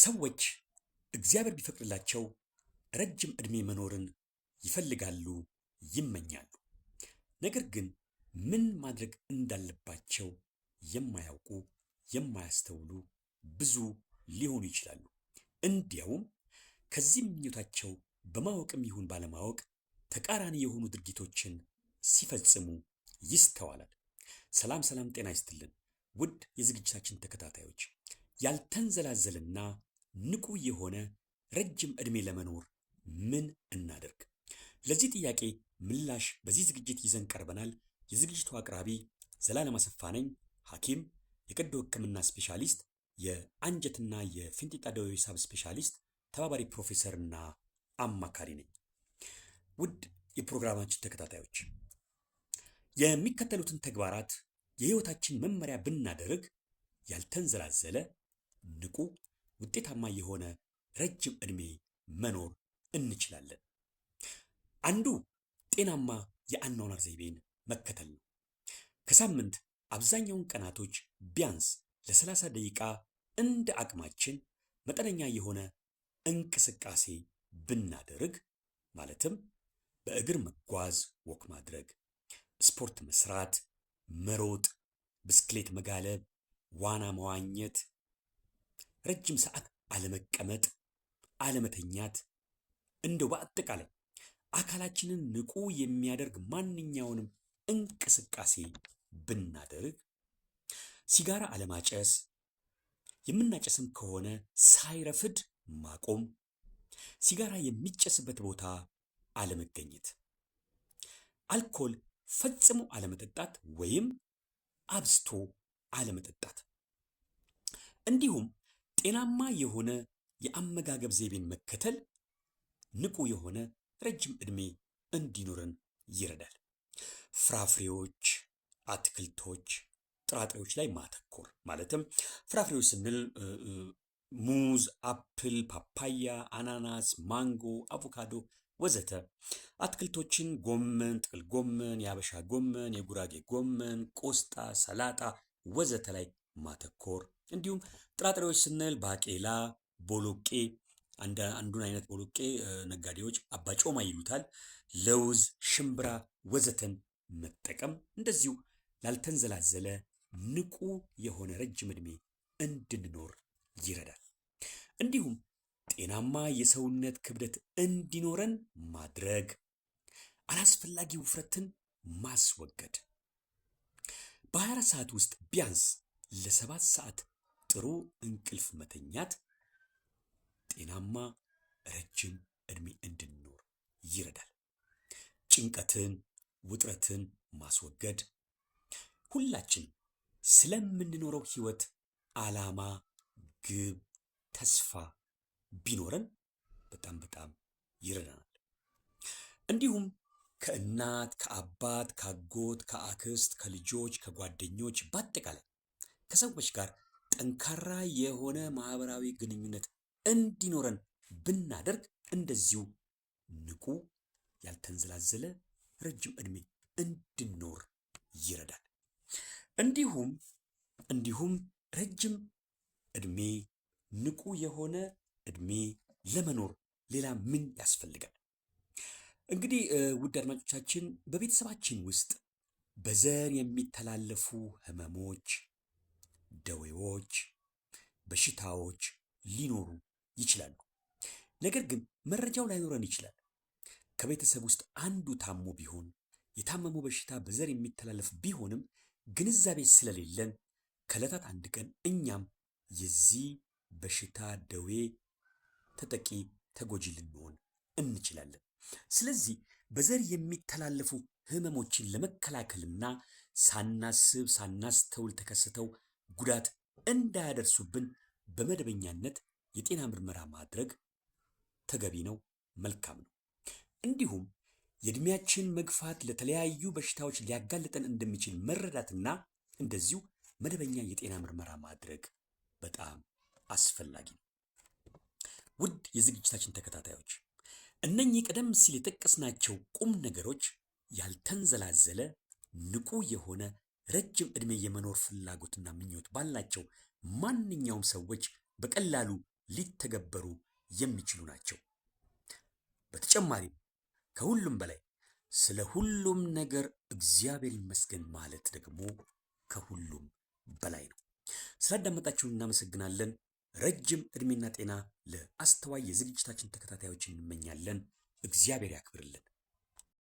ሰዎች እግዚአብሔር ቢፈቅድላቸው ረጅም ዕድሜ መኖርን ይፈልጋሉ፣ ይመኛሉ። ነገር ግን ምን ማድረግ እንዳለባቸው የማያውቁ የማያስተውሉ ብዙ ሊሆኑ ይችላሉ። እንዲያውም ከዚህ ምኞታቸው በማወቅም ይሁን ባለማወቅ ተቃራኒ የሆኑ ድርጊቶችን ሲፈጽሙ ይስተዋላል። ሰላም ሰላም፣ ጤና ይስጥልን ውድ የዝግጅታችን ተከታታዮች፣ ያልተንዘላዘልና ንቁ የሆነ ረጅም ዕድሜ ለመኖር ምን እናደርግ? ለዚህ ጥያቄ ምላሽ በዚህ ዝግጅት ይዘን ቀርበናል። የዝግጅቱ አቅራቢ ዘላለም አሰፋ ነኝ። ሐኪም፣ የቀዶ ሕክምና ስፔሻሊስት፣ የአንጀትና የፊንጢጣ ደዌ ሳብ ስፔሻሊስት፣ ተባባሪ ፕሮፌሰርና አማካሪ ነኝ። ውድ የፕሮግራማችን ተከታታዮች፣ የሚከተሉትን ተግባራት የህይወታችን መመሪያ ብናደርግ ያልተንዘላዘለ ንቁ፣ ውጤታማ የሆነ ረጅም ዕድሜ መኖር እንችላለን። አንዱ ጤናማ የአኗኗር ዘይቤን መከተል ነው። ከሳምንት አብዛኛውን ቀናቶች ቢያንስ ለ30 ደቂቃ እንደ አቅማችን መጠነኛ የሆነ እንቅስቃሴ ብናደርግ፣ ማለትም በእግር መጓዝ፣ ወክ ማድረግ፣ ስፖርት መስራት፣ መሮጥ፣ ብስክሌት መጋለብ፣ ዋና መዋኘት፣ ረጅም ሰዓት አለመቀመጥ፣ አለመተኛት፣ እንደው በአጠቃላይ አካላችንን ንቁ የሚያደርግ ማንኛውንም እንቅስቃሴ ብናደርግ፣ ሲጋራ አለማጨስ፣ የምናጨስም ከሆነ ሳይረፍድ ማቆም፣ ሲጋራ የሚጨስበት ቦታ አለመገኘት፣ አልኮል ፈጽሞ አለመጠጣት ወይም አብዝቶ አለመጠጣት፣ እንዲሁም ጤናማ የሆነ የአመጋገብ ዘይቤን መከተል ንቁ የሆነ ረጅም ዕድሜ እንዲኖረን ይረዳል። ፍራፍሬዎች፣ አትክልቶች፣ ጥራጥሬዎች ላይ ማተኮር፣ ማለትም ፍራፍሬዎች ስንል ሙዝ፣ አፕል፣ ፓፓያ፣ አናናስ፣ ማንጎ፣ አቮካዶ ወዘተ። አትክልቶችን ጎመን፣ ጥቅል ጎመን፣ የአበሻ ጎመን፣ የጉራጌ ጎመን፣ ቆስጣ፣ ሰላጣ ወዘተ ላይ ማተኮር። እንዲሁም ጥራጥሬዎች ስንል ባቄላ፣ ቦሎቄ፣ አንዱን አይነት ቦሎቄ ነጋዴዎች አባጮማ ይሉታል፣ ለውዝ፣ ሽምብራ ወዘተን መጠቀም እንደዚሁ ላልተንዘላዘለ ንቁ የሆነ ረጅም ዕድሜ እንድንኖር ይረዳል። እንዲሁም ጤናማ የሰውነት ክብደት እንዲኖረን ማድረግ፣ አላስፈላጊ ውፍረትን ማስወገድ፣ በ24 ሰዓት ውስጥ ቢያንስ ለ7 ሰዓት ጥሩ እንቅልፍ መተኛት ጤናማ ረጅም ዕድሜ እንድንኖር ይረዳል። ጭንቀትን፣ ውጥረትን ማስወገድ፣ ሁላችንም ስለምንኖረው ህይወት ዓላማ፣ ግብ፣ ተስፋ ቢኖረን በጣም ይረዳናል። እንዲሁም ከእናት፣ ከአባት፣ ከአጎት፣ ከአክስት፣ ከልጆች፣ ከጓደኞች በአጠቃላይ ከሰዎች ጋር ጠንካራ የሆነ ማህበራዊ ግንኙነት እንዲኖረን ብናደርግ እንደዚሁ ንቁ፣ ያልተንዘላዘለ ረጅም ዕድሜ እንድንኖር ይረዳል። እንዲሁም ረጅም ዕድሜ፣ ንቁ የሆነ ዕድሜ ለመኖር ሌላ ምን ያስፈልጋል? እንግዲህ ውድ አድማጮቻችን፣ በቤተሰባችን ውስጥ በዘር የሚተላለፉ ህመሞች፣ ደዌዎች፣ በሽታዎች ሊኖሩ ይችላሉ። ነገር ግን መረጃው ላይኖረን ይችላል። ከቤተሰብ ውስጥ አንዱ ታሞ ቢሆን የታመሙ በሽታ በዘር የሚተላለፍ ቢሆንም ግንዛቤ ስለሌለን ከዕለታት አንድ ቀን እኛም የዚህ በሽታ ደዌ ተጠቂ ተጎጂ ልንሆን እንችላለን። ስለዚህ በዘር የሚተላለፉ ህመሞችን ለመከላከልና ሳናስብ ሳናስተውል ተከስተው ጉዳት እንዳያደርሱብን በመደበኛነት የጤና ምርመራ ማድረግ ተገቢ ነው፣ መልካም ነው። እንዲሁም የእድሜያችን መግፋት ለተለያዩ በሽታዎች ሊያጋልጠን እንደሚችል መረዳትና እንደዚሁ መደበኛ የጤና ምርመራ ማድረግ በጣም አስፈላጊ ነው። ውድ የዝግጅታችን ተከታታዮች፣ እነኚህ ቀደም ሲል የጠቀስናቸው ቁም ነገሮች ያልተንዘላዘለ ንቁ የሆነ ረጅም ዕድሜ የመኖር ፍላጎትና ምኞት ባላቸው ማንኛውም ሰዎች በቀላሉ ሊተገበሩ የሚችሉ ናቸው። በተጨማሪም ከሁሉም በላይ ስለ ሁሉም ነገር እግዚአብሔር ይመስገን ማለት ደግሞ ከሁሉም በላይ ነው። ስላዳመጣችሁን እናመሰግናለን። ረጅም ዕድሜና ጤና ለአስተዋይ የዝግጅታችን ተከታታዮች እንመኛለን። እግዚአብሔር ያክብርልን።